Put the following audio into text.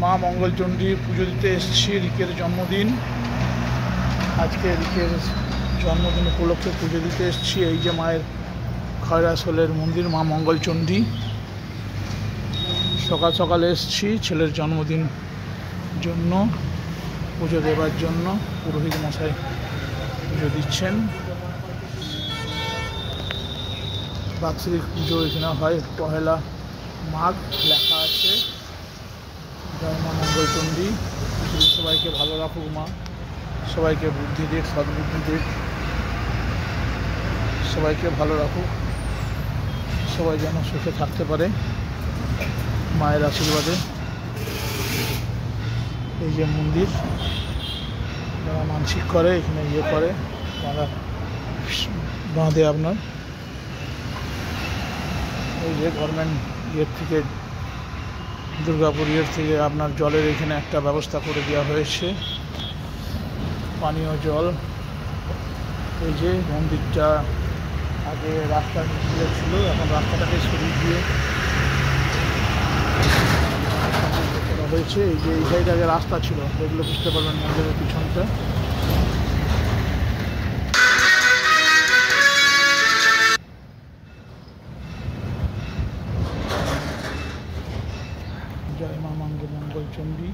মা মঙ্গলচণ্ডী পুজো দিতে এসেছি। রিকের জন্মদিন, আজকে রিকের জন্মদিন উপলক্ষে পুজো দিতে এসেছি। এই যে মায়ের খয়রাসোলের মন্দির মা মঙ্গলচণ্ডী। সকাল সকাল এসেছি ছেলের জন্মদিন জন্য পুজো দেবার জন্য। পুরোহিত মশাই পুজো দিচ্ছেন। বাৎসরিক পুজো এখানে হয়, পহেলা মাঘ লেখা আছে। জয় মা মঙ্গলচণ্ডী। সবাইকে ভালো রাখুক মা, সবাইকে বুদ্ধি দিক, সদ্বুদ্ধি দিক, সবাইকে ভালো রাখুক, সবাই যেন সুখে থাকতে পারে মায়ের আশীর্বাদে। এই যে মন্দির, যারা মানসিক করে এখানে করে বাঁধে আপনার। এই যে গভর্নমেন্ট থেকে, দুর্গাপুর থেকে আপনার জলের এখানে একটা ব্যবস্থা করে দেওয়া হয়েছে, পানীয় জল। এই যে মন্দিরটা আগে রাস্তা ছিল, এখন রাস্তাটাকে সরিয়ে দিয়ে করা হয়েছে। এই যে এই সাইডে আগে রাস্তা ছিল, দেখলে বুঝতে পারবেন মন্দিরের পিছনটা। জয় মা মঙ্গলচণ্ডী।